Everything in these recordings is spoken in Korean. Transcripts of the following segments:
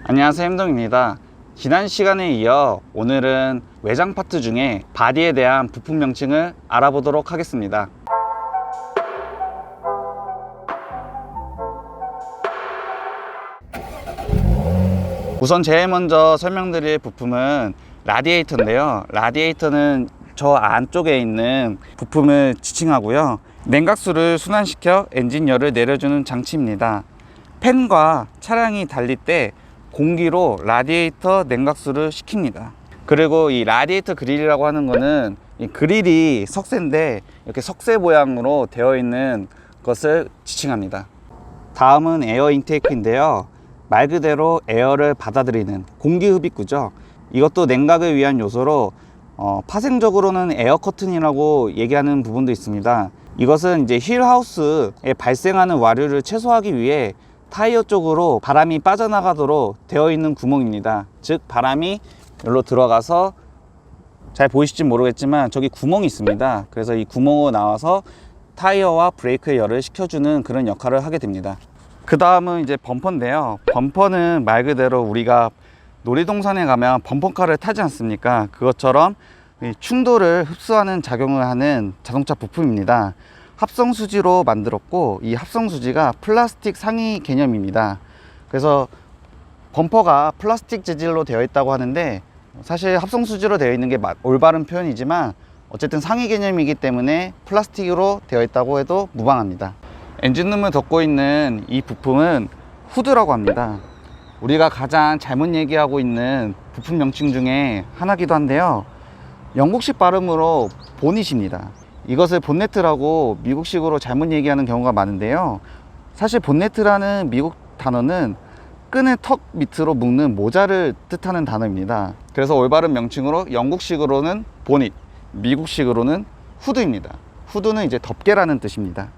안녕하세요, 햄동입니다. 지난 시간에 이어 오늘은 외장 파트 중에 바디에 대한 부품 명칭을 알아보도록 하겠습니다. 우선 제일 먼저 설명드릴 부품은 라디에이터인데요. 라디에이터는 저 안쪽에 있는 부품을 지칭하고요. 냉각수를 순환시켜 엔진열을 내려주는 장치입니다. 팬과 차량이 달릴 때 공기로 라디에이터 냉각수를 식힙니다. 그리고 이 라디에이터 그릴이라고 하는 거는 이 그릴이 석쇠인데 이렇게 석쇠 모양으로 되어 있는 것을 지칭합니다. 다음은 에어 인테이크인데요. 말 그대로 에어를 받아들이는 공기 흡입구죠. 이것도 냉각을 위한 요소로 파생적으로는 에어 커튼이라고 얘기하는 부분도 있습니다. 이것은 이제 휠하우스에 발생하는 와류를 최소화하기 위해 타이어 쪽으로 바람이 빠져나가도록 되어 있는 구멍입니다. 즉 바람이 여기로 들어가서, 잘 보이실지 모르겠지만 저기 구멍이 있습니다. 그래서 이 구멍으로 나와서 타이어와 브레이크의 열을 식혀주는 그런 역할을 하게 됩니다. 그 다음은 이제 범퍼인데요. 범퍼는 말 그대로 우리가 놀이동산에 가면 범퍼카를 타지 않습니까? 그것처럼 충돌을 흡수하는 작용을 하는 자동차 부품입니다. 합성수지로 만들었고, 이 합성수지가 플라스틱 상위 개념입니다. 그래서 범퍼가 플라스틱 재질로 되어 있다고 하는데, 사실 합성수지로 되어 있는 게 올바른 표현이지만 어쨌든 상위 개념이기 때문에 플라스틱으로 되어 있다고 해도 무방합니다. 엔진룸을 덮고 있는 이 부품은 후드라고 합니다. 우리가 가장 잘못 얘기하고 있는 부품 명칭 중에 하나기도 한데요. 영국식 발음으로 보닛입니다. 이것을 본네트라고 미국식으로 잘못 얘기하는 경우가 많은데요. 사실 본네트라는 미국 단어는 끈을 턱 밑으로 묶는 모자를 뜻하는 단어입니다. 그래서 올바른 명칭으로 영국식으로는 보닛, 미국식으로는 후드입니다. 후드는 이제 덮개라는 뜻입니다.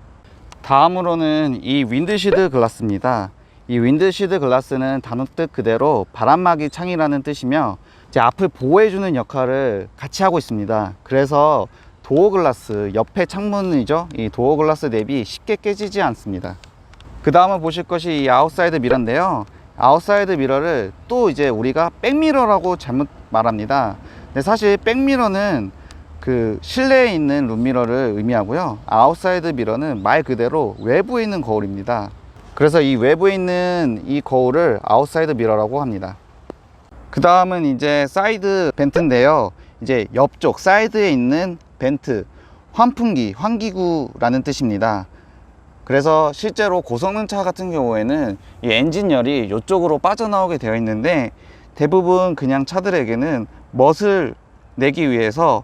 다음으로는 이 윈드시드 글라스입니다. 이 윈드시드 글라스는 단어 뜻 그대로 바람막이 창이라는 뜻이며 이제 앞을 보호해주는 역할을 같이 하고 있습니다. 그래서 도어 글라스, 옆에 창문이죠. 이 도어 글라스 대비 쉽게 깨지지 않습니다. 그 다음에 보실 것이 이 아웃사이드 미러인데요. 아웃사이드 미러를 또 이제 우리가 백미러라고 잘못 말합니다. 근데 사실 백미러는 그 실내에 있는 룸미러를 의미하고요. 아웃사이드 미러는 말 그대로 외부에 있는 거울입니다. 그래서 이 외부에 있는 이 거울을 아웃사이드 미러라고 합니다. 그 다음은 이제 사이드 벤트인데요. 이제 옆쪽 사이드에 있는 벤트, 환풍기, 환기구라는 뜻입니다. 그래서 실제로 고성능 차 같은 경우에는 이 엔진열이 이쪽으로 빠져나오게 되어 있는데, 대부분 그냥 차들에게는 멋을 내기 위해서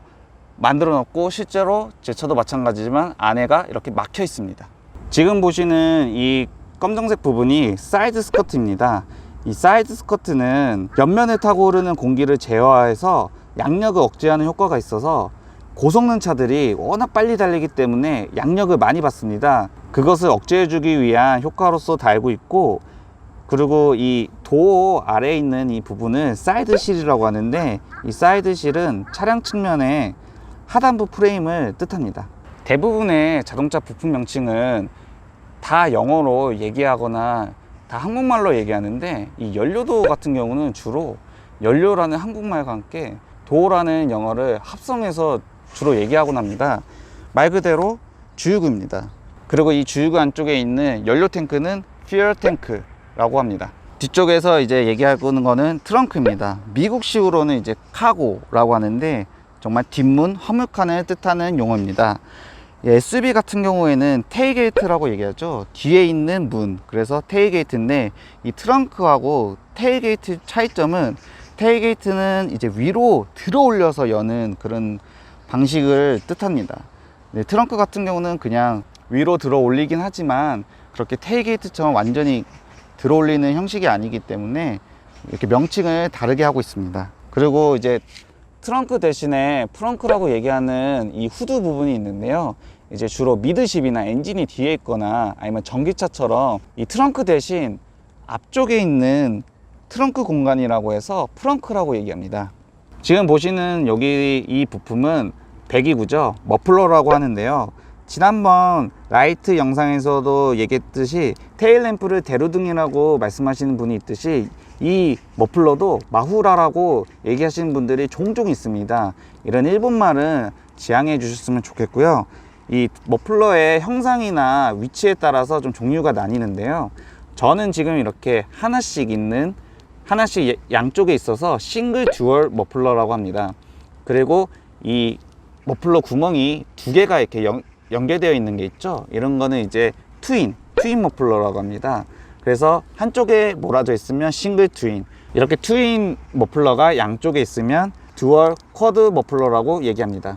만들어 놓고 실제로 제 차도 마찬가지지만 안에가 이렇게 막혀 있습니다. 지금 보시는 이 검정색 부분이 사이드 스커트입니다. 이 사이드 스커트는 옆면에 타고 흐르는 공기를 제어해서 양력을 억제하는 효과가 있어서 고성능 차들이 워낙 빨리 달리기 때문에 양력을 많이 받습니다. 그것을 억제해 주기 위한 효과로서 달고 있고, 그리고 이 도어 아래에 있는 이 부분을 사이드 실이라고 하는데, 이 사이드 실은 차량 측면에 하단부 프레임을 뜻합니다. 대부분의 자동차 부품 명칭은 다 영어로 얘기하거나 다 한국말로 얘기하는데, 이 연료도 같은 경우는 주로 연료라는 한국말과 함께 도어라는 영어를 합성해서 주로 얘기하곤 합니다. 말 그대로 주유구입니다. 그리고 이 주유구 안쪽에 있는 연료 탱크는 fuel 탱크라고 합니다. 뒤쪽에서 이제 얘기하는 거는 트렁크입니다. 미국식으로는 이제 카고라고 하는데, 정말 뒷문, 화물칸을 뜻하는 용어입니다. SUV 같은 경우에는 테일게이트라고 얘기하죠. 뒤에 있는 문, 그래서 테일게이트인데, 이 트렁크하고 테일게이트 차이점은, 테일게이트는 이제 위로 들어 올려서 여는 그런 방식을 뜻합니다. 네, 트렁크 같은 경우는 그냥 위로 들어 올리긴 하지만 그렇게 테일게이트처럼 완전히 들어 올리는 형식이 아니기 때문에 이렇게 명칭을 다르게 하고 있습니다. 그리고 이제 트렁크 대신에 프렁크라고 얘기하는 이 후드 부분이 있는데요. 이제 주로 미드십이나 엔진이 뒤에 있거나 아니면 전기차처럼 이 트렁크 대신 앞쪽에 있는 트렁크 공간이라고 해서 프렁크라고 얘기합니다. 지금 보시는 여기 이 부품은 배기구죠. 머플러라고 하는데요. 지난번 라이트 영상에서도 얘기했듯이 테일램프를 대로등이라고 말씀하시는 분이 있듯이 이 머플러도 마후라라고 얘기하시는 분들이 종종 있습니다. 이런 일본말은 지양해 주셨으면 좋겠고요. 이 머플러의 형상이나 위치에 따라서 좀 종류가 나뉘는데요. 저는 지금 이렇게 하나씩 양쪽에 있어서 싱글 듀얼 머플러라고 합니다. 그리고 이 머플러 구멍이 두 개가 이렇게 연계되어 있는 게 있죠. 이런 거는 이제 트윈 머플러라고 합니다. 그래서 한쪽에 몰아져 있으면 싱글 트윈, 이렇게 트윈 머플러가 양쪽에 있으면 듀얼 쿼드 머플러라고 얘기합니다.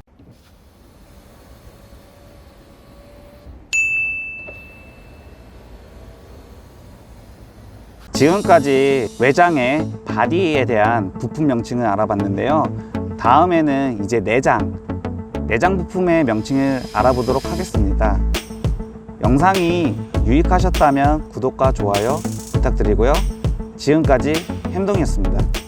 지금까지 외장의 바디에 대한 부품 명칭을 알아봤는데요. 다음에는 이제 내장 부품의 명칭을 알아보도록 하겠습니다. 영상이 유익하셨다면 구독과 좋아요 부탁드리고요. 지금까지 햄동이었습니다.